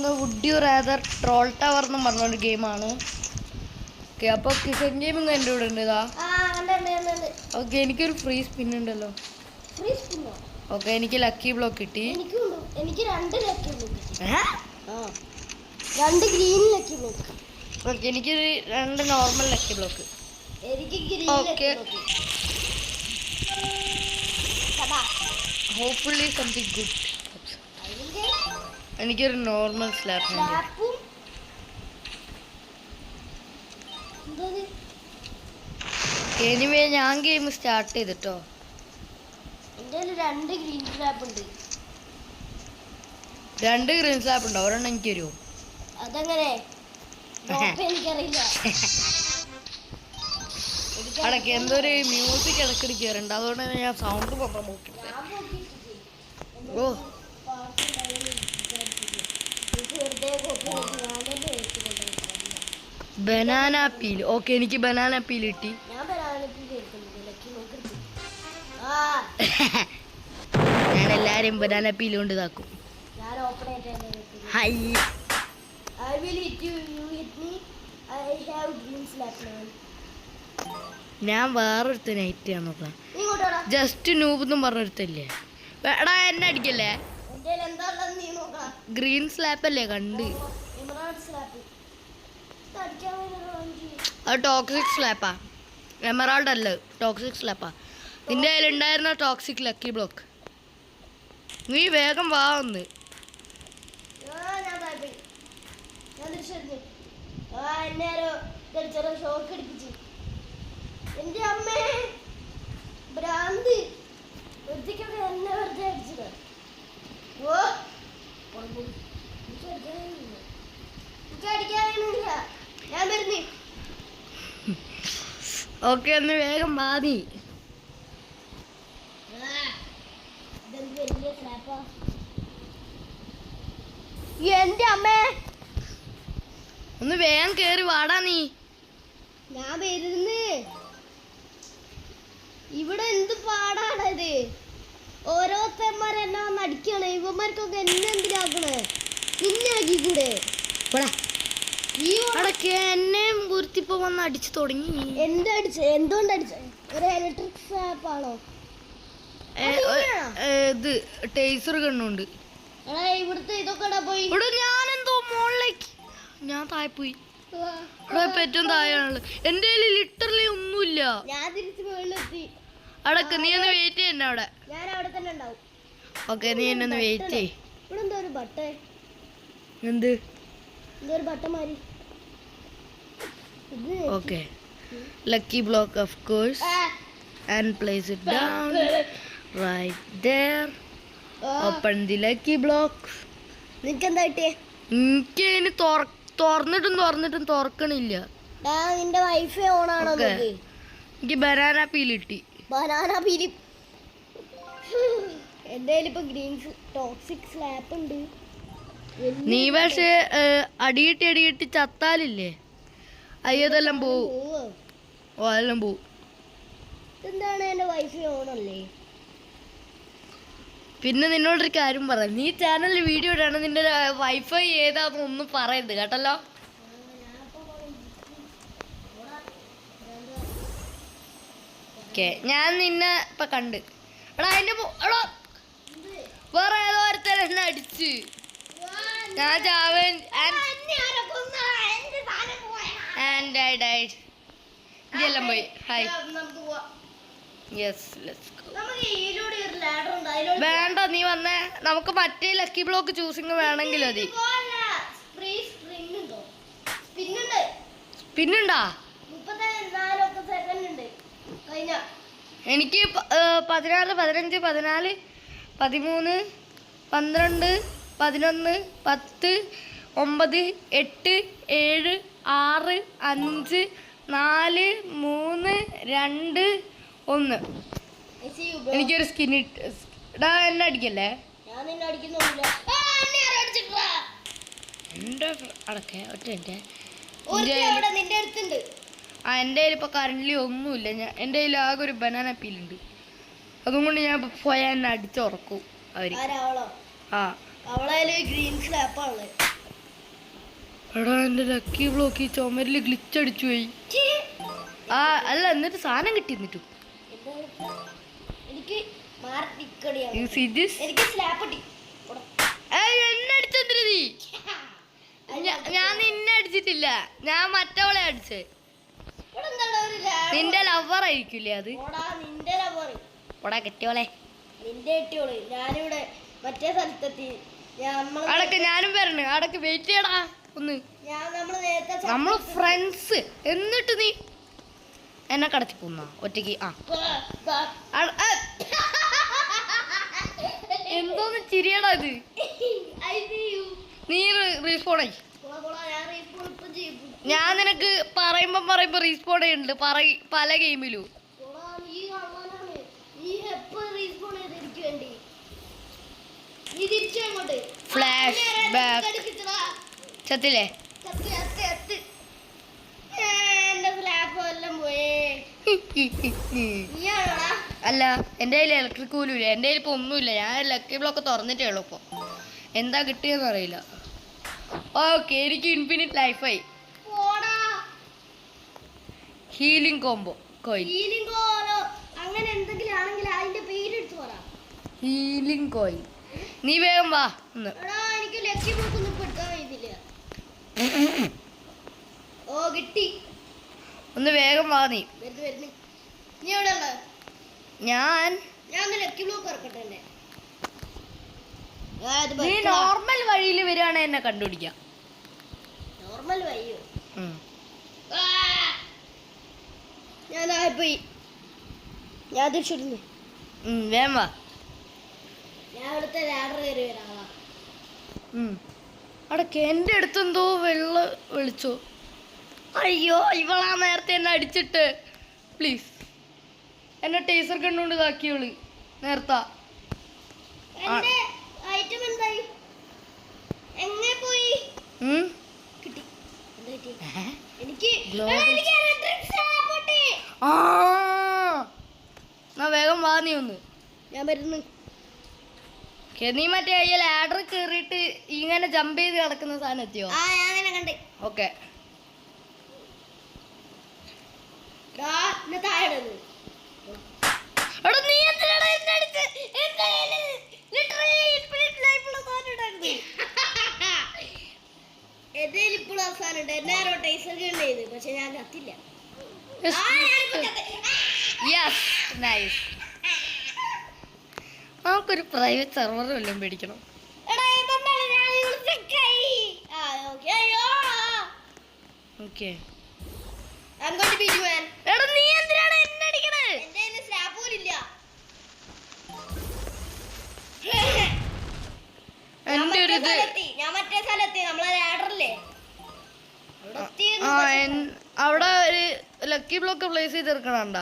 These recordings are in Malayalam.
Would you rather troll tower എന്ന് പറഞ്ഞൊരു ഗെയിമാണ്. ഓക്കെ, അപ്പോൾ കിച്ചൺ ഗെയിമിങ് എൻ്റെ കൂടെ ഉണ്ട്. ഇതാ ഓക്കെ, എനിക്കൊരു ഫ്രീ സ്പിൻ ഉണ്ടല്ലോ. ഓക്കെ, എനിക്ക് ലക്കി ബ്ലോക്ക് കിട്ടി. എനിക്ക് 2 lucky block. 2 green lucky block. Okay, എനിക്ക് 2 normal lucky block. Okay, hopefully something good. എനിക്കൊരു നോർമൽ സ്ലാപ്പ്. എനിവേ ഞാൻ ഗെയിം സ്റ്റാർട്ട് ചെയ്തിട്ടോ. എൻ്റെ 2 ഗ്രീൻ സ്ലാപ്പ് ഉണ്ട്. 2 ഗ്രീൻ സ്ലാപ്പ് ഉണ്ടോ? ഒരെണ്ണം എനിക്ക് തരുമോ? അതെങ്ങനെ? എനിക്കറിയില്ല. അടക്ക് എന്തൊരു മ്യൂസിക് ഇടയ്ക്കിടയ്ക്ക് കയറുന്നുണ്ട്, അതുകൊണ്ട് തന്നെ ഞാൻ സൗണ്ട് മാത്രം നോക്കി. ഓ, ബനാന പീൽ. ഓക്കെ, എനിക്ക് ബനാന പീൽ കിട്ടി. ഞാൻ എല്ലാരും ബനാന പീൽ കൊണ്ട് ഇതാക്കും. ഞാൻ വേറൊരുത്ത നൈറ്റ് ചെയ്യാൻ നോക്കാം. ജസ്റ്റ് നൂബ് എന്നും പറഞ്ഞൊരുത്തല്ലേ. എടാ, എന്നെ അടിക്കല്ലേ. ഗ്രീൻ സ്ലാപ്പ് അല്ലേ കണ്ട്? അത് ടോക്സിക് സ്ലാപ്പാ. എമറാൾഡ് അല്ല, ടോക്സിക് സ്ലാപ്പാ. നിന്റെ കയ്യിലുണ്ടായിരുന്ന ടോക്സിക് ലക്കി ബ്ലോക്ക്. നീ വേഗം വാ ഒന്ന്. എന്റെ അമ്മേ, ഭ്രാന്ത്. എന്നെ വെറുതെ അടിച്ചത്. ഞാൻ വരുന്നേ. ഓക്കെ, ഒന്ന് വേഗം മാതി. എന്റെ അമ്മേ, ഒന്ന് വേഗം കേറി വാടാ നീ. ഞാൻ വരുന്ന്. ഇവിടെ എന്ത് പാടാണത്? ഓരോരുത്തന്മാരെന്നെ വന്ന് അടിക്കണേ. ഇവന്മാർക്കൊക്കെ എന്നെ എന്തിനാക്കണേ? നിന്നെ ആക്കിക്കൂടെ? എന്നെയും കുരുത്തിപ്പോ വന്ന് അടിച്ചു തുടങ്ങി. എന്തുകൊണ്ട് അടിച്ച? ഒരു ഇലക്ട്രിക് സ്ലാപ്പാണോ? ഇത് ടേസർ കണ്ണുണ്ട്. ഇവിടുത്തെ ഇതൊക്കെ പോയി. ഞാനെന്തോ മോളിലേക്ക് ഞാൻ താഴെ പോയി. ഏറ്റവും താഴെയാണല്ലോ. എന്റെ കയ്യിൽ ലിറ്ററലി ഒന്നുമില്ല. ഞാൻ തിരിച്ച് മുകളിലെത്തി. അടക്ക്, നീ ഒന്ന് വെയിറ്റ് ചെയ്യണ്ട അവിടെ. ഞാൻ അവിടെ തന്നെ ഉണ്ടാവും. ഓക്കെ, നീ എന്നെ ഒന്ന് വെയിറ്റ് ചെയ്യ്. ഇവിടെ എന്തോ ഒരു ബട്ടൺ. എന്ത്? ഒരു ബട്ടൺ മാറി. Okay, lucky block of course and place it down right there. Open the lucky block. നിനക്കെന്താ കിട്ടിയേ? എനിക്ക് അതിന് തുറന്നിട്ടും തുറക്കണില്ല. നിന്റെ വൈഫൈ ഓൺ ആണോ? എനിക്ക് ബനാന പീൽ കിട്ടി. Banana peel. എന്റെ ഇപ്പൊ ഗ്രീൻ ടോക്സിക് സ്ലാപ്പ് ഉണ്ട്. നീ പക്ഷേ അടികിട്ടി ചത്താലില്ലേ, അയ്യതെല്ലാം പോവും. ഓ, അതെല്ലാം പോവും. എന്താണ്, എന്റെ വൈഫൈ ഓൺ അല്ലേ? പിന്നെ നിന്നോടൊരു കാര്യം പറയാം. നീ ചാനലിൽ വീഡിയോ ഇടാണ്, നിന്റെ വൈഫൈ ഏതാന്ന് ഒന്നും പറയരുത് കേട്ടല്ലോ. ഓക്കെ, ഞാൻ നിന്നെ ഇപ്പൊ കണ്ട്. എടാ, അതിന്റെ വേറെ ഏതോ ഒരുത്തൻ എന്നെ അടിച്ച്. ഞാൻ ചാവൻ ഇതെല്ലാം പോയി. Hi, yes, let's go. വേണ്ട, നീ വന്നേ. നമുക്ക് മറ്റേ ലക്കി ബ്ലോക്ക് ചൂസിങ് വേണമെങ്കിൽ മതി. സ്പിന്നുണ്ടാ? എനിക്ക് 14, 15, 14, 13, 12, 11, 10, 9, 8, 7, 6, 5, 4, 3, 2, 1. എനിക്കൊരു സ്കിൻ ഇടാ. എന്നെ അടിക്കല്ലേ. എൻ്റെ അടക്കേ ഒറ്റ എൻ്റെ കയ്യിൽ ഇപ്പൊ കറന്റ് ഒന്നുമില്ല. എൻ്റെ കയ്യിൽ ആകെ ഒരു ബനാന പീലുണ്ട്. അതുകൊണ്ട് ഞാൻ പോയാൽ എന്നെ അടിച്ചുറക്കും അവര്. ആ, അവളെ ഗ്രീൻ സ്ലാപ്പാണ്. എടാ എന്റെ ലക്കി ബ്ലോക്ക് ഈ ചുമരില് ഗ്ലിച്ച് അടിച്ചു പോയി. ആ അല്ല എന്നിട്ട് സാധനം കിട്ടി എന്നിട്ടു. എനിക്ക് മാറി നിക്കടിയാണ്. You see this? എനിക്ക് സ്ലാപ്പ് കിട്ടി. എന്നെ അടിച്ചെന്തിരി നീ? ഞാൻ നിന്നെ അടിച്ചിട്ടില്ല, ഞാൻ മറ്റവളെ അടിച്ചേ. നിന്റെ ലവർ ആയിരിക്കില്ലേ അത്? നിന്റെ ലവർ ഓടാ കെട്ടിയോളെ. നിന്റെ കെട്ടിയോള്. ഞാനിവിടെ മറ്റേ സ്ഥലത്തെത്തി. അടക്ക് ഞാനും വരണേ. അടക്ക് വെയിറ്റ് ചെയ്യടാ ഒന്ന്. നമ്മള് ഫ്രണ്ട്സ്. എന്നിട്ട് നീ എന്നെ കടത്തി പോന്ന ഒറ്റയ്ക്ക്. എന്തോന്ന് ചിരിയടാ ഇത്? നീ റീസ്പോണായി. ഞാൻ നിനക്ക് പറയുമ്പോ റീസ്പോൺ ചെയ്യുന്നുണ്ട് പല ഗെയിമിലും. Flash back ചത്തില്ലേ? അല്ല എന്റെ കയ്യിൽ ഇലക്ട്രിക് പോലും ഇല്ല. എന്റെ കയ്യിൽ ഇപ്പൊ ഒന്നുമില്ല. ഞാൻ ലക്കി ബ്ലോക്ക് തുറന്നിട്ടേ ഉള്ളൂ. ഇപ്പൊ എന്താ കിട്ടിയെന്ന് അറിയില്ല. ഓക്കെ എനിക്ക് ഇൻഫിനിറ്റ് ലൈഫായി. Healing combo coil. Healing coil. നീ വേഗം വാ ഒന്ന്. ഒന്ന് വേഗം വാ നീ. ഞാൻ നീ നോർമൽ വഴിയിൽ വരികയാണെ എന്നെ കണ്ടുപിടിക്കാം. നോർമൽ വഴിയോ? ഞാനായിപ്പോയി. ഞാൻ തിരിച്ചിരുന്നു. വേഗം വാ. ഞാൻ ഇവിടുത്തെ ലാഡർ കയറി വരാം. അടക്കെ എന്റെ അടുത്തെന്തോ വിളിച്ചോ. അയ്യോ ഇവളാ നേരത്തെ എന്നെ അടിച്ചിട്ട്. പ്ലീസ് എന്നെ ടേസർ കണ്ടുകൊണ്ട് ഇതാക്കിയോള് നേരത്താ. വേഗം വാ നീ ഒന്ന്. ഞാൻ വരുന്നു. നീ മറ്റേ ലാഡർ കേറിയിട്ട് ഇങ്ങനെ ജമ്പ് ചെയ്ത് കിടക്കുന്ന സാധനം എത്തിയോ? ഓക്കെ പക്ഷെ ഞാൻ കത്തില്ല. നമുക്കൊരു പ്രൈവറ്റ് സെർവർ വല്ലതും പേടിക്കണം. ഓക്കെ നീ എന്തിനാണ് എന്നെ അടിക്കണേ? എന്റെ ഒരു ഞാൻ മറ്റേ സ്ഥലത്തി നമ്മളെ ലാഡറില്ലേ അവിടെ ഒരു ലക്കി ബ്ലോക്ക് പ്ലേസ് ചെയ്ത് തീർക്കണണ്ട.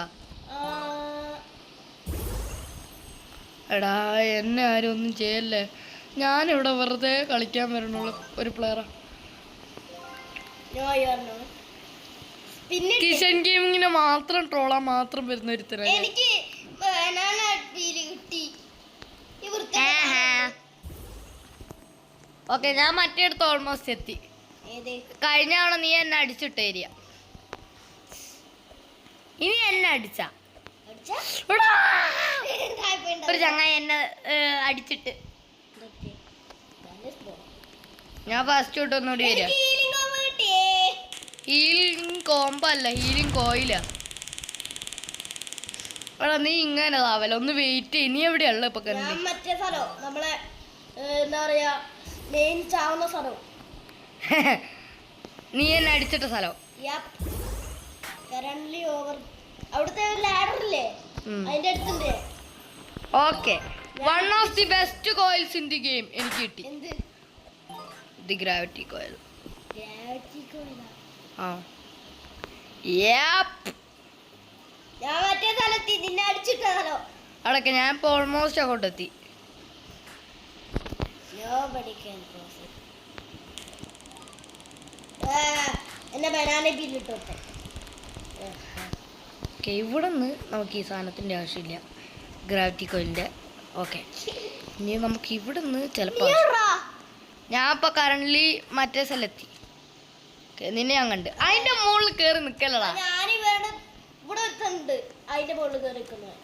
എടാ എന്നെ ആരും ഒന്നും ചെയ്യല്ലേ. ഞാനിവിടെ വെറുതെ കളിക്കാൻ വരണുള്ള ഒരു പ്ലെയറാ. കിഷൻ ഗെയിമിങ്ങിനെ മാത്രം ട്രോളാൻ മാത്രം വരുന്ന ഒരുത്തരാ. ഓക്കെ ഞാൻ മറ്റേ അടുത്ത് ഓൾമോസ്റ്റ് എത്തി. കഴിഞ്ഞ തവണ നീ എന്നെ അടിച്ചിട്ട് ഏരിയ. ഇനി എന്നെ അടിച്ച ഒരു ചങ്ങായി എന്നെ അടിച്ചിട്ട് ഞാൻ ഫസ്റ്റ് തൊട്ട് ഒന്നുകൂടി വരിക. ഹീലിംഗ് കോംബോ അല്ല, ഹീലിംഗ് കോയിലാ. എടാ നീ ഇങ്ങനെ താവല, ഒന്ന് വെയിറ്റ് ചെയ്യ്. നീ എവിടെയുള്ള ഇപ്പൊ? മറ്റേ സ്ഥലം നമ്മളെ എന്താ പറയാ മെയിൻ ചാവുന്ന സ്ഥലം. നീ എന്നെ അടിച്ചിട്ട സ്ഥലം. അവിടുത്തെ ലാഡർ ഇല്ലേ അതിന്റെ അടുത്തുണ്ട്. Okay one of the best coils in the game എനിക്ക് കിട്ടി. The gravity coil. ഞാൻ മറ്റേ സ്ഥലത്തി നിന്നെ അടിച്ചിട്ട സ്ഥലം. അടക്കെ ഞാൻ ഇപ്പൊ ഓൾമോസ്റ്റ് അങ്ങോട്ടെത്തി. എന്നെ ബനാന ബില്ലിട്ടോട്ടെ. ഇവിടെ നിന്ന് നമുക്ക് ഈ സാധനത്തിൻ്റെ ആവശ്യമില്ല, ഗ്രാവിറ്റി കോയിലിൻ്റെ. ഓക്കെ ഇനി നമുക്ക് ഇവിടെ നിന്ന് ചിലപ്പോൾ ഞാൻ ഇപ്പോൾ കറൻ്റ്ലി മറ്റേ സ്ഥലത്തെത്തി. നിന്നെ ഞാൻ കണ്ട് അതിന്റെ മുകളിൽ കേറി നിക്കലടാ. ഞാനിവിടെ ഇവിടെ ഉണ്ട് അതിന്റെ മുകളിൽ കയറി നിൽക്കുന്നത്.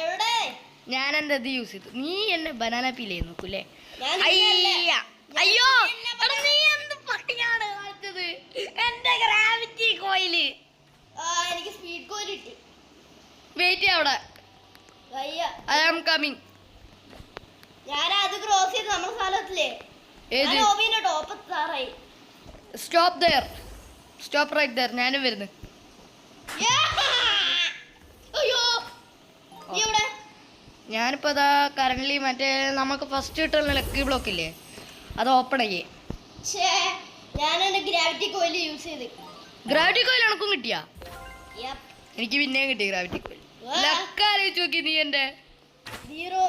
എവിടെ ഞാൻ എന്റെ ഇത് യൂസ് ചെയ്തു. നീ എന്നെ ബനാന പീൽ ചെയ്ത് നോക്കൂല്ലേ? ഞാൻ അയ്യോ എടാ, നീ എന്ത് പട്ടിയാണ് കാണിച്ചത്? എന്റെ ഗ്രാവിറ്റി കോയില്. എനിക്ക് സ്പീഡ് കോയിൽ കിട്ടി. വെയിറ്റ് അവിടെ, വയ്യ. I am coming. ഞാൻ അത് ക്രോസ് ചെയ്ത് നമ്മുടെ സ്ഥലത്തില്ലേ ഏത്? ടോപ്പ് എത്താറായി. Stop there, stop right there. ഞാനും വരുന്നു. അയ്യോ നീ എവിടെ? ഞാനിപ്പോ അതാ കറന്റ് മറ്റേ നമുക്ക് ഫസ്റ്റ് കിട്ടുന്ന ലക്കി ബ്ലോക്ക് ഇല്ലേ, അത് ഓപ്പൺ ചെയ്യേ. ഞാൻ എന്റെ ഗ്രാവിറ്റി കോയിൽ യൂസ് ചെയ്ത്. ഗ്രാവിറ്റി കോയിൽ എനക്കും കിട്ടിയാ? Yep. എനിക്ക് പിന്നെയും കിട്ടി ഗ്രാവിറ്റി കോയിൽ. ലക്കാലോചിച്ച് നോക്കി നീ എന്റെ 0.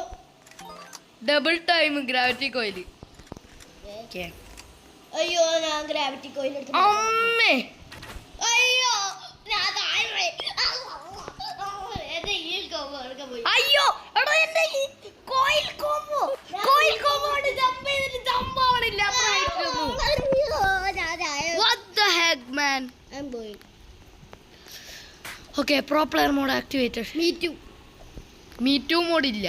ഡബിൾ ടൈം ഗ്രാവിറ്റി കോയില്. അയ്യോ ഞാൻ ഗ്രാവിറ്റി കോയിൽ എടുത്തു. അമ്മേ അയ്യോ ഞാൻ താഴെ. എന്റെ ഈ കോമ്പോ എടുക്കാൻ പോയി. അയ്യോ എടാ, എന്റെ ഈ കോയിൽ കോമ്പോ കൊണ്ട് ജമ്പ് ചെയ്തിട്ട് ജമ്പ് ആവണില്ല. What the heck man? I'm going. Okay, pro player mode activated. Me too mode ഇല്ല.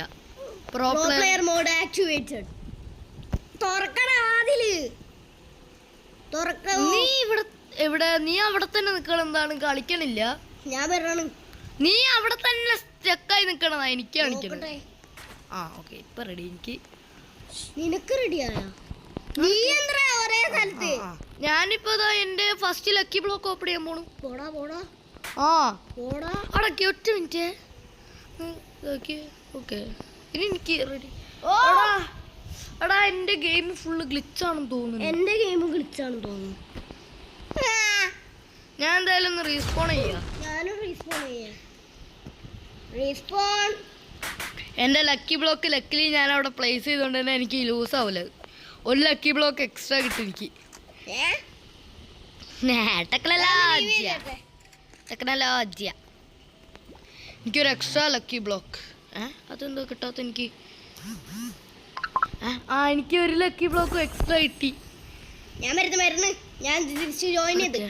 Pro player mode activated. തുറക്കണ ആദില്. നീ എവിടെ? നീ അവിടെ തന്നെ നിക്കണം. എന്താണ് കളിക്കണില്ല? ഞാൻ വരണം. നീ അവിടെ തന്നെ സ്റ്റക്കായി നിക്കണതാ എനിക്ക് കാണിക്കണത്. ആ ഓക്കെ, ഇപ്പൊ റെഡി. എനിക്ക് നിനക്ക് റെഡിയായോ? നീ എന്താ ഒരേ സ്ഥലത്ത്? ഞാനിപ്പോ എന്റെ ഫസ്റ്റ് ലക്കി ബ്ലോക്ക് ഓപ്പൺ ചെയ്യാൻ പോണു. പോടാ പോടാ ആ പോടാ. അടക്കി ഒറ്റ മിനിറ്റ്. ഓക്കെ ഇനി എനിക്ക് റെഡി. എടാ എന്റെ ഗെയിം ഫുള്ള് ഗ്ലിച്ചാണെന്ന് തോന്നുന്നു. എന്റെ ഗെയിം ഗ്ലിച്ചാണെന്ന് തോന്നുന്നു. ഞാൻ എന്തായാലും ഒന്ന് റീസ്പോൺ ചെയ്യാം. ഞാനും റീസ്പോൺ ചെയ്യാം. റീസ്പോൺ. എന്റെ ലക്കി ബ്ലോക്ക് ലക്കിലി ഞാൻ അവിടെ പ്ലേസ് ചെയ്തോണ്ട് തന്നെ എനിക്ക് ലൂസ് ആവില്ല. ഒരു ലക്കി ബ്ലോക്ക് എക്സ്ട്രാ കിട്ടും എനിക്ക്. എനിക്കൊരു എക്സ്ട്രാ ലക്കി ബ്ലോക്ക്. അതെന്തോ കിട്ടാത്ത എനിക്ക്? എനിക്ക് ഒരു ലക്കി ബ്ലോക്ക് എക്സ്ട്രാ കിട്ടി. ഞാൻ മരുന്ന് ഞാൻ തിരിച്ച് ജോയിൻ ചെയ്ത്.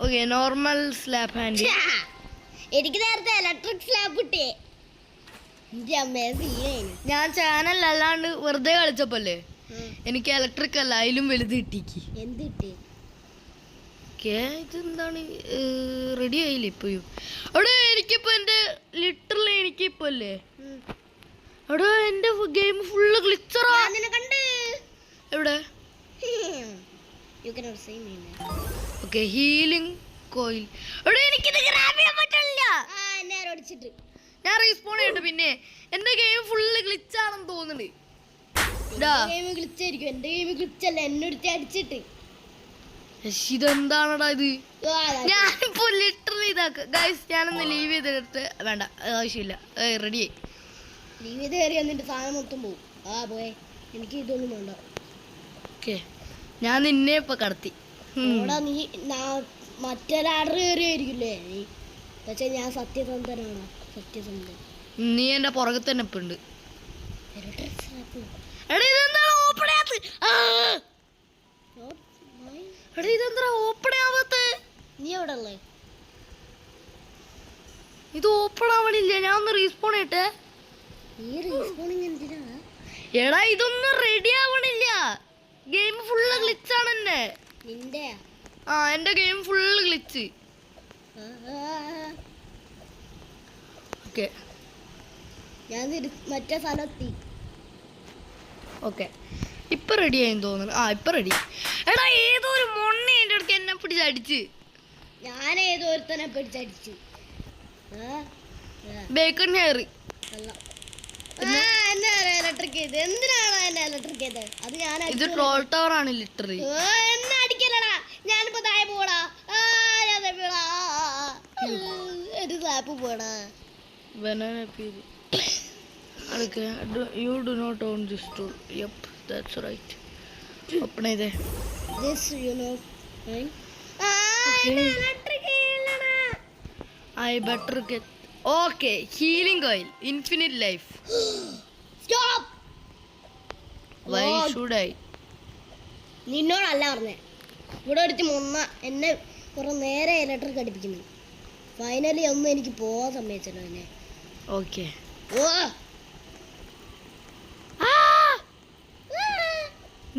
Okay, normal slab hand. എനിക്ക് നേരത്തെ ഇലക്ട്രിക് സ്ലാബ് കിട്ടിയേ. ഞാൻ ചാനൽ അല്ലാണ്ട് വെറുതെ കളിച്ചപ്പോലെ എനിക്ക് ഇലക്ട്രിക് അല്ല അതിലും വലുത് കിട്ടിക്ക്. എന്ത് കിട്ടി? ഇതെന്താണ്? റെഡി ആയില്ലേ ഇപ്പോഴും? അവിടെ എനിക്കിപ്പോ എന്റെ ലിറ്ററലി എനിക്കിപ്പോ അല്ലേ അവിടെ എന്റെ ഗെയിം ഫുള്ള് ഗ്ലിച്ചറാ. എവിടെ? Okay, healing coil. എവിടെ എനിക്കിത് ഗ്രാബ് ചെയ്യാൻ പറ്റില്ല. ഞാൻ റീസ്പോൺ ചെയ്യട്ടെ. പിന്നെ എന്റെ ഗെയിം ഫുള്ള് ഗ്ലിച്ചാണെന്ന് തോന്നുന്നുണ്ട്. ഇതെന്താണടാ ഇത്? ഞാനിപ്പോ ലിറ്ററലി ഇതാക്ക ഗൈസ്. ഞാനൊന്ന് ലീവ് ചെയ്തെടുത്ത് വേണ്ട, ആവശ്യമില്ല. റെഡിയായി. ലീവ് ചെയ്ത് കയറി എന്നിട്ട് സാധനം മൊത്തം പോകും. പോയെ, എനിക്ക് ഇതൊന്നും വേണ്ട. ഓക്കെ, ഞാൻ നിന്നെ ഇപ്പൊ കടത്തി. നീ മറ്റൊരാർഡർ കയറിയായിരിക്കില്ലേ നീ? പക്ഷെ ഞാൻ സത്യസന്ധനാണ്. സത്യസന്ധൻ. നീ എന്റെ പുറകെ തന്നെ ഇപ്പൊ ഉണ്ട്. ഇതെന്താണ് ഓപ്പൺ ഇതെന്താ ഓപ്പൺ ആവാത്ത? നീ എവിടെ ഉള്ളേ? ഇത് ഓപ്പൺ ആവണില്ല. ഞാൻ ഒന്ന് റീസ്പോൺ ചെയ്യട്ടെ. നീ റീസ്പോണിങ് എന്തിനാ? എടാ ഇതൊന്നും റെഡി ആവണില്ല. ഗെയിം ഫുള്ള് ഗ്ലിച്ചാണ് എന്നെ. നിന്റെ? എന്റെ ഗെയിം ഫുള്ള് ഗ്ലിച്ച്. ഓക്കെ, ഞാൻ മറ്റേ സ്ഥലത്തി. ഓക്കെ, ഇപ്പൊ റെഡി ആയെന്ന് തോന്നുന്നു. ഇപ്പൊ റെഡി. എടാ ഏതോ ഒരു മൊണ്ണ എന്റെ അടുത്ത് എന്നെ പിടിച്ചടിച്ച്. ഞാൻ ഏതോ ഒരുത്തനെ പിടിച്ചടിച്ചു. Bacon hair. ഇലക്ട്രിക് ചെയ്ത് എന്തിനാണ് എന്നെ ഇലക്ട്രിക് ചെയ്ത്? അത് ഞാൻ ഇത് ട്രോൾ ടവർ ആണ് ലിറ്ററലി. എന്നെ അടിക്കലടാ. ഞാനിപ്പോ താഴെ പോടാ. ഒരു സാപ്പ് പോടാ. Banana peel. Okay, you do not own this tool. Yep, that's right. Open it. This you know. I better get. Okay, healing oil, infinite life. Stop. Why should I? നിന്നോടല്ല പറഞ്ഞേ. ഇവിടെ ഒരുത്തി മുന്ന എന്നെ കുറെ നേരെ ഇലക്ട്രിക് അടിപ്പിക്കുന്നു. ഫൈനലി ഒന്നും എനിക്ക് പോവാൻ സമ്മതിച്ചല്ലോ എന്നെ. Okay. ഓ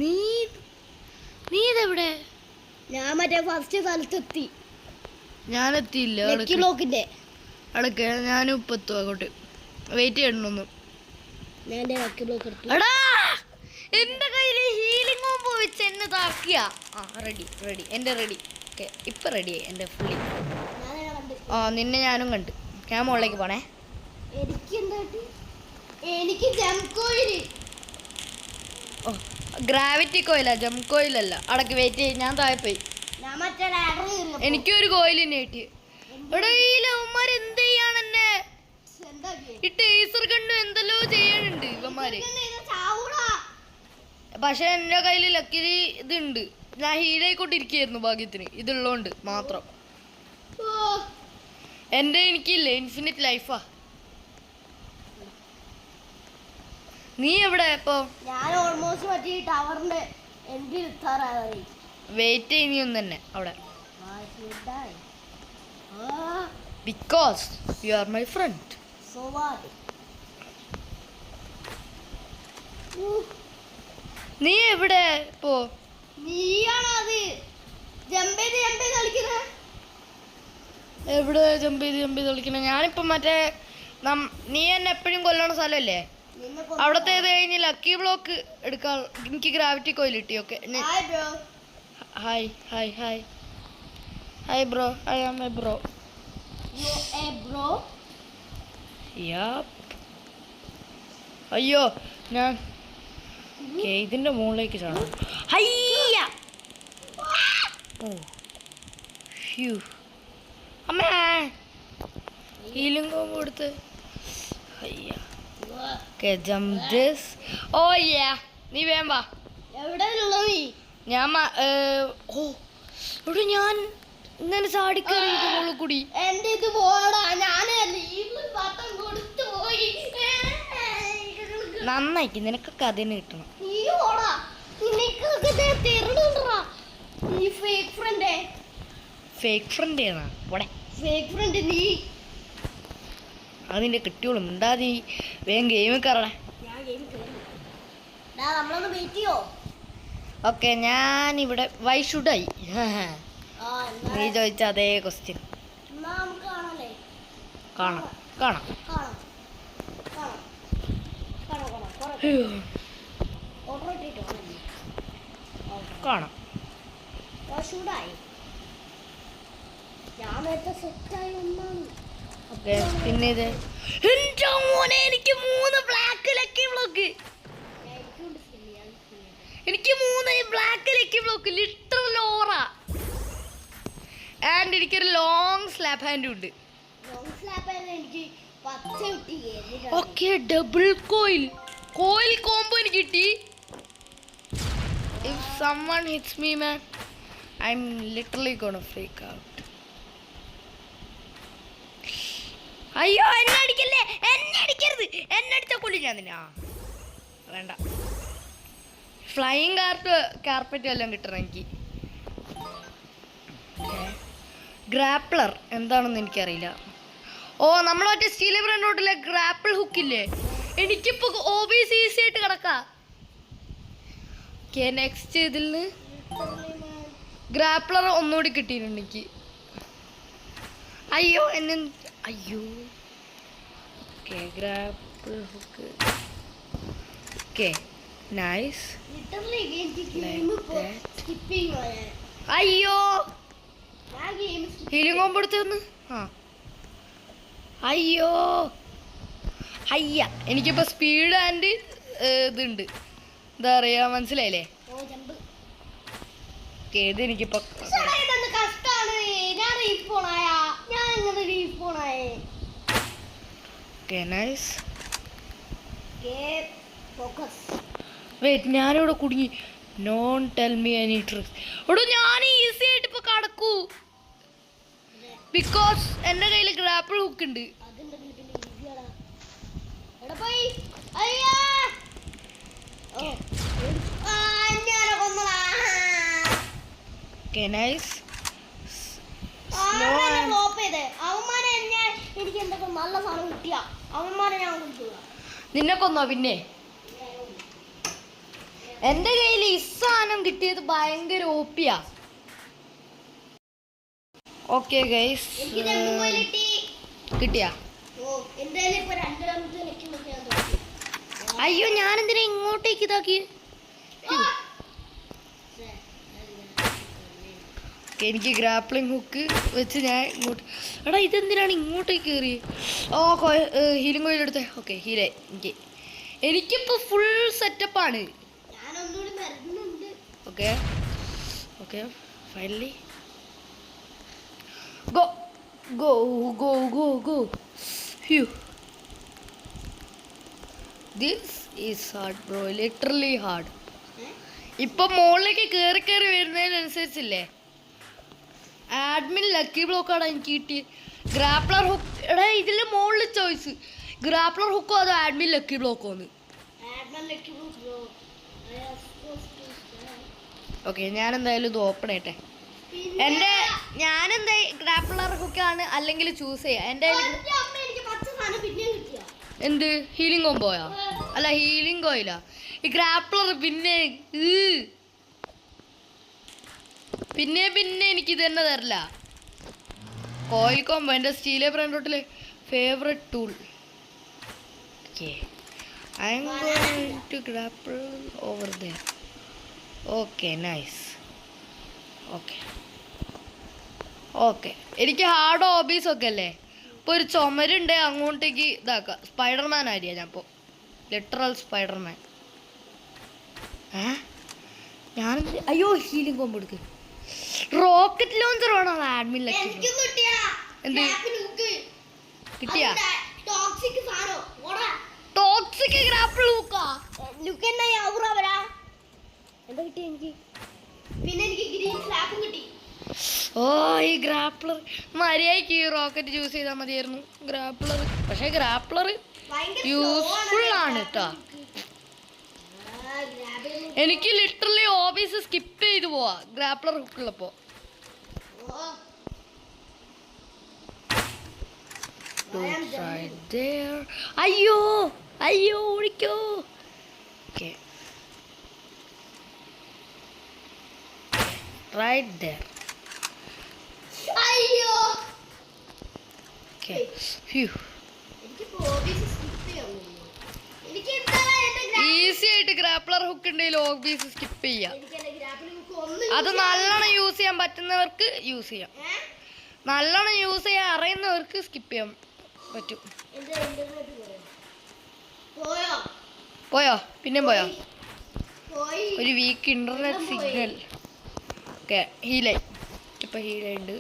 നീ ഇതെവിടെ? ഞാൻ മറ്റേ ഫസ്റ്റ് സ്ഥലത്തെത്തി. ഞാനെത്തിയില്ല. ലക്കി ബ്ലോക്കിന്റെ അടക്കെ ഞാനും ഇപ്പൊ എത്തും അങ്ങോട്ട്. വെയിറ്റ് ചെയ്യണൊന്ന്. ഞാൻ എന്റെ ലക്കി ബ്ലോക്ക് എടുത്തു. എടാ എന്റെ കയ്യില് ഹീലിംഗ് കോംബോ വെച്ച് എന്നെ താക്കിയ. റെഡി എന്റെ റെഡി. ഓക്കെ ഇപ്പൊ റെഡിയായി എന്റെ ഫുള്ളി. നിന്നെ ഞാനും കണ്ട്. ഞാൻ മുകളിലേക്ക് പോണേ. എനിക്ക് ജംപ് കോയില്. ഓ ഗ്രാവിറ്റി കോയിലാ, ജംപ് കോയിലല്ല. അടക്ക് വെയിറ്റ് ചെയ്യും. ഞാൻ താഴെ പോയി. എനിക്കൊരു കോയിൽ തന്നെ കിട്ടി. എടാ ഈ ലവന്മാർ എന്ത് ചെയ്യാണ് എന്നെ? ഈ ടേസർ കണ്ടു എന്തെല്ലോ ചെയ്യാനുണ്ട് ഇവന്മാര്. പക്ഷെ എന്റെ കയ്യില് ലക്കിലി ഇതുണ്ട്. ഞാൻ ഹീലായിക്കൊണ്ടിരിക്കുകയായിരുന്നു ഭാഗ്യത്തിന്. ഇതുള്ളോണ്ട് മാത്രം. എനിക്കില്ലേ ഇൻഫിനിറ്റ് ലൈഫാ. നീ എവിടെ ഇപ്പൊ? ഞാൻ ഓൾമോസ്റ്റ് മറ്റേ ടവറിന്റെ എൻഡിൽ എത്താറായി. വെയിറ്റ് ചെയ്യുന്ന തന്നെ അവിടെ. Because you are my friend. നീ എവിടെ ഇപ്പോ? നീയാണോ അത് ജമ്പ് ചെയ്ത് കളിക്കുന്നത്? എവിടെ ജമ്പ് ചെയ്ത് കളിക്കണ? ഞാനിപ്പോ മറ്റേ നീ എന്നെ എപ്പോഴും കൊല്ലണ സ്ഥലമല്ലേ, അവിടത്തേത് കഴിഞ്ഞ് ലക്കി ബ്ലോക്ക് എടുക്കാൻ എനിക്ക് ഗ്രാവിറ്റി കോയിൽ കിട്ടി. Okay hi hi hi hi bro. I am a bro. അയ്യോ ഞാൻ ഇതിന്റെ മുകളിലേക്ക് ചാടും. അമ്മേ ഹീലിംഗ് കോംബോ കൊടുത്ത്. നീ വേം വാ. എവിടെയുള്ള നീ? ഞാൻ ഞാൻ ഇങ്ങനെ ചാടിക്കറി കൂടി. എന്റെ ഇത് പോടാ. ഞാൻ നന്നായിട്ട് നിനക്കൊക്കെ അതിന് കിട്ടണം. ഫേക്ക് ഫ്രണ്ട് നീ അതിന്റെ കിട്ടിയോളും ഉണ്ടാതി. വേഗം ഗെയിം കയറണേ. ഓക്കെ ഞാനിവിടെ വൈ ഷുഡായി. നീ ചോദിച്ച അതേ ക്വസ്റ്റ്യൻ. കാണാം കാണാം കാണാം. പിന്നെ ഇത് എന്റെ മോനെ എനിക്ക് 3 ബ്ലാക്ക് ലക്കി ബ്ലോക്ക്. എനിക്ക് 3 black lucky block literal aura. And എനിക്കൊരു ലോങ് സ്ലാപ്പ് ഹാൻഡും ഉണ്ട്. ഓക്കെ ഡബിൾ കോയിൽ കോംബോ എനിക്ക് കിട്ടി. If someone hits me man, I'm literally gonna freak out. അയ്യോ എന്നെ അടിക്കല്ലേ, എന്നെ അടിക്കരുത്. എന്നെ അടിച്ച കൊല്ലി ഞാൻ തന്നെ. വേണ്ട. ഫ്ലൈയിങ് കാർപ്പറ്റ് എല്ലാം കിട്ടണം എനിക്ക്. ഗ്രാപ്ലർ എന്താണെന്ന് എനിക്കറിയില്ല. നമ്മൾ മറ്റേ സ്റ്റീൽ റോഡിലെ ഗ്രാപ്പിൾ ഹുക്കില്ലേ, എനിക്കിപ്പോ OBC ഈസി ആയിട്ട് കിടക്കാം. ഓക്കെ നെക്സ്റ്റ് ഇതിൽ നിന്ന് ഗ്രാപ്ലർ ഒന്നുകൂടി കിട്ടിയിട്ടുണ്ട് എനിക്ക്. അയ്യോ അയ്യോ. Okay grapple hook. Okay nice. അയ്യോ ഹീലിംഗ് കോംബോ എടുത്തു. അയ്യോ എനിക്കിപ്പോ സ്പീഡ് ആൻഡ് ഇതുണ്ട്. എന്താ പറയാ മനസ്സിലായില്ലേ? ഇത് എനിക്കിപ്പോ വെയിറ്റ് ഞാനിവിടെ കുടുങ്ങി. Non tell me any tricks. എടോ ഞാൻ ഈസി ആയിട്ട് ഇപ്പൊ കടക്കൂ. ബിക്കോസ് എന്റെ കയ്യിൽ ഗ്രാപ്പിൾ ഹുക്ക് ഉണ്ട്. Okay nice. എനിക്ക് എന്തൊക്കെ നല്ല സാധനം കിട്ടിയ അവന്മാരെ ഞാൻ കൊണ്ടുപോകാം. നിന്നെ കൊന്നോ പിന്നെ? എന്റെ കയ്യിൽ ഈ സാധനം കിട്ടിയത് ഭയങ്കര ഓപ്പിയാ. ഓക്കെ ഗൈസ്, കിട്ടിയാ? അയ്യോ, ഞാനെന്തിനാ ഇങ്ങോട്ടേക്ക് ഇതാക്കി? എനിക്ക് ഗ്രാപ്ലിംഗ് ഹുക്ക് വെച്ച് ഞാൻ ഇങ്ങോട്ട്. എടാ ഇതെന്തിനാണ് ഇങ്ങോട്ടേക്ക് കയറി? ഓ ഹീലിംഗ് കോയിൽ എടുത്തേ. ഓക്കെ ഹീലേ. എനിക്കിപ്പോൾ ഫുൾ സെറ്റപ്പാണ്. Okay okay finally go go go go go. ഹ്യൂ, this is hard bro, literally hard. ഇപ്പം മുകളിലേക്ക് കയറി കയറി വരുന്നതിനനുസരിച്ചില്ലേ, ആഡ്മിൻ ലക്കി ബ്ലോക്കാണ് എനിക്ക് കിട്ടി. ഗ്രാപ്ലർ ഹുക്ക്. എടാ ഇതിൽ മുകളിൽ ചോയ്സ് ഗ്രാപ്ലർ ഹുക്കോ അതോ ആഡ്മിൻ ലക്കി ബ്ലോക്കോ എന്ന്. ഓക്കെ, ഞാനെന്തായാലും ഇത് ഓപ്പൺ ചെയ്യട്ടെ. ഞാനെന്തായാലും ഗ്രാപ്ലർ ഹുക്കാണ് അല്ലെങ്കിൽ ചൂസ് ചെയ്യാം. എൻ്റെ എന്ത് ഹീലിംഗ് കോംബോയാ? അല്ല, ഹീലിംഗ് കോയിലാ. ഈ ഗ്രാപ്ലർ പിന്നെ എനിക്ക് ഇത് തന്നെ തരില്ല. കോയിൽ കോംബോ എൻ്റെ സ്റ്റീലെ ബ്രാൻഡോട്ടിലെ favourite tool. Okay, I'm going to grapple over there. Okay nice. Okay okay, എനിക്ക് ഹാർഡ് ഹോബീസ് ഒക്കെ അല്ലേ. ഇപ്പോൾ ഒരു ചുമരുണ്ട്, അങ്ങോട്ടേക്ക് ഇതാക്കാം. സ്പൈഡർമാൻ ആയിരിയാ ഞാൻ ഇപ്പോൾ, ലിറ്ററൽ സ്പൈഡർമാൻ. ഞാൻ അയ്യോ ഹീലിംഗ് കോംബോ എടുക്ക്. റോക്കറ്റ് ലോഞ്ചർ ആണോ ആഡ്മിനിലേക്ക്? എന്ത് കിട്ടിയാ? Toxic grapple ഹുക്കാ. എന്താ കിട്ടി എനിക്ക്? പിന്നെ എനിക്ക് ഗ്രീൻ സ്ലാപ്പും കിട്ടി. ഓ, ഈ ഗ്രാപ്ലർ മര്യാദയ്ക്ക് ഈ റോക്കറ്റ് യൂസ് ചെയ്താൽ മതിയായിരുന്നു. ഗ്രാപ്ലർ പക്ഷേ ഗ്രാപ്ലർ യൂസ്ഫുൾ ആണ് കേട്ടോ. എനിക്ക് ലിറ്ററലി ഹോബീസ് സ്കിപ്പ് ചെയ്ത് പോവാ ഗ്രാപ്ലർ ഹുക്കുള്ളപ്പോ. അയ്യോ അയ്യോ ഓടിക്കോ. Okay, right there. അയ്യോ, Okay. Phew. ഈസി ആയിട്ട് ഗ്രാപ്ലർ ഹുക്ക് ഉണ്ടെങ്കിൽ ഹോബീസ് സ്കിപ്പ് ചെയ്യാം. അത് നല്ലോണം യൂസ് ചെയ്യാൻ പറ്റുന്നവർക്ക് യൂസ് ചെയ്യാം. നല്ലോണം യൂസ് ചെയ്യാൻ അറിയുന്നവർക്ക് സ്കിപ്പ് ചെയ്യാൻ പറ്റും. പോയോ? പിന്നെ പോയോ? ഒരു വീക്ക് ഇന്റർനെറ്റ് സിഗ്നൽ. ഓക്കെ, ഹീലായി. ഇപ്പം ഹീലുണ്ട്.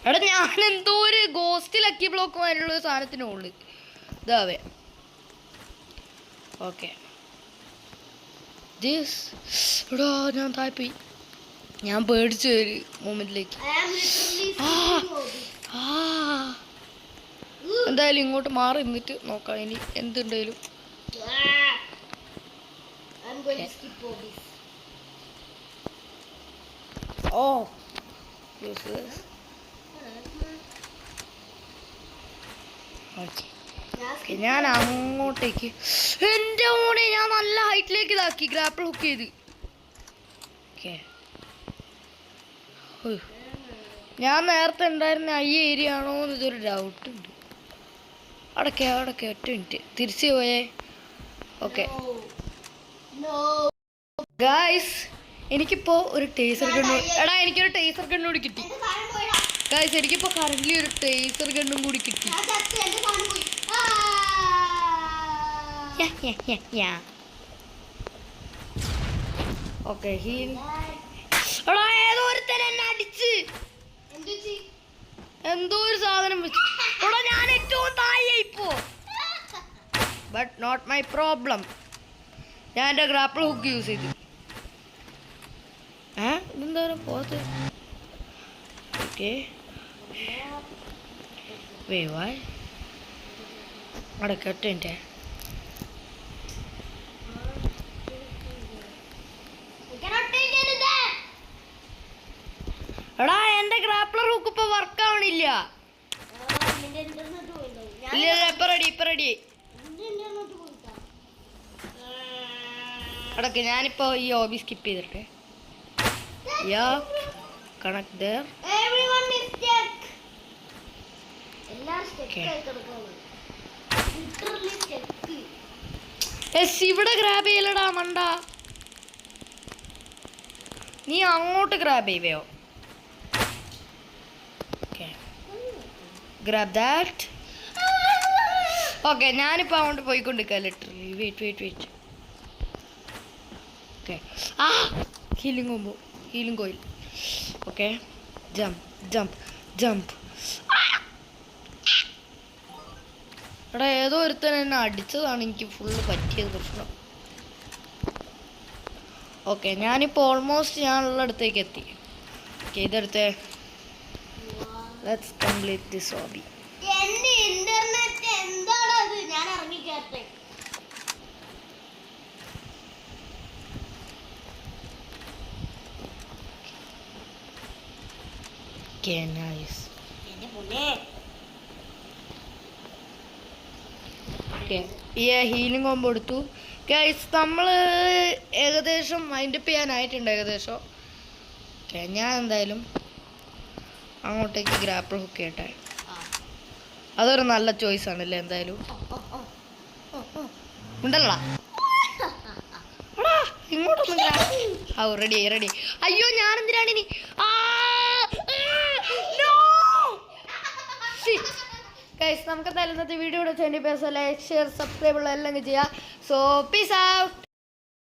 എടാ ഞാൻ എന്തോ ഒരു ഗോസ്റ്റ് ലക്കി ബ്ലോക്ക് മാതിരിയുള്ള ഒരു സാധനത്തിനുള്ളു ഇതാവേ. ഓക്കെ, എടാ ഞാൻ താഴ്പോയി. ഞാൻ പേടിച്ചു ഒരു മൂമെന്റിലേക്ക്. എന്തായാലും ഇങ്ങോട്ട് മാറി നിന്നിട്ട് നോക്കാം ഇനി എന്തുണ്ടായാലും. ഓ ഞാൻ അങ്ങോട്ടേക്ക്. എൻ്റെ മോനെ, ഞാൻ നല്ല ഹൈറ്റിലേക്ക് ഇതാക്കി ഗ്രാപ്പിൾ ഹുക്ക് ചെയ്ത്. ഓക്കെ, ഞാൻ നേരത്തെ ഉണ്ടായിരുന്ന ഈ ഏരിയ ആണോ എന്ന് ഇതൊരു ഡൗട്ട് ഉണ്ട്. അടക്കെ ഒറ്റ മിനിറ്റ് തിരിച്ചു പോയേ. ഓക്കെ ഗായ്സ്, എനിക്കിപ്പോൾ ഒരു ടേസർ ഗണ്ണു. എടാ എനിക്കൊരു ടേസർ ഗണ്ണും കൂടി കിട്ടി. ഗായ്സ്, എനിക്കിപ്പോൾ കറൻ്റ്ലി ഒരു ടേസർ ഗണ്ണും കൂടി കിട്ടി. ഓക്കെ, എടാ ഏതോ ഒരുത്തൻ എന്നെ അടിച്ച് എന്തോ ഒരു സാധനം വെച്ചു. എടാ ഞാൻ ഏറ്റവും താഴെ ഇപ്പോ. But not my problem. ഞാൻ എൻ്റെ ഗ്രാപ്പിൾ ഹുക്ക് യൂസ് ചെയ്തു. ഇതെന്താ പോത്ത്? ഓക്കെ, അടക്കട്ടെ. പോണില്ല. ഇല്ല ഇപ്പൊ റെഡി അടക്ക്. ഞാനിപ്പോ ഈ ഹോബി സ്കിപ്പ് ചെയ്തിട്ടെ. Connect there. ഇവിടെ ഗ്രാബ് ചെയ്യലടാ മണ്ട. നീ അങ്ങോട്ട് ഗ്രാബ് ചെയ്യോ? Grab that. ഓക്കെ ഞാനിപ്പോൾ അങ്ങോട്ട് പോയിക്കൊണ്ടിരിക്കുക. Literally wait. Okay healing coil. Okay jump. എടാ ഏതോ ഒരുത്തൻ എന്നെ അടിച്ചതാണ് എനിക്ക് ഫുള്ള് പറ്റിയത് പ്രശ്നം. ഓക്കെ ഞാനിപ്പോൾ ഓൾമോസ്റ്റ് ഞാനുള്ള അടുത്തേക്ക് എത്തി. ഓക്കെ ഇതെടുത്തേ. Let's complete this hobby. Internet എന്താണത്? ഞാൻ ഇറങ്ങിക്കട്ടെ. നൈസ്. ഈ ഹീലിംഗ് കോമ്പോ എടുത്തു. ഗൈസ് നമ്മൾ ഏകദേശം മൈൻഡപ്പ് ചെയ്യാനായിട്ടുണ്ട് ഏകദേശം. ഓക്കെ ഞാൻ എന്തായാലും അങ്ങോട്ടേക്ക് ഗ്രാപ്പിൾ ഹുക്ക് ചെയ്യട്ടെ. അതൊരു നല്ല ചോയ്സ് ആണല്ലേ എന്തായാലും. ഉണ്ടല്ലോ ഇങ്ങോട്ടൊന്നും റെഡി. അയ്യോ ഞാൻ എന്തിനാണ് ഇനി ഗൈസ് നമുക്ക് എന്തായാലും ഇന്നത്തെ വീഡിയോ ഇവിടെ 20% ലൈക്ക് ഷെയർ സബ്സ്ക്രൈബ് ഉള്ള എല്ലാം ചെയ്യാം. So peace out.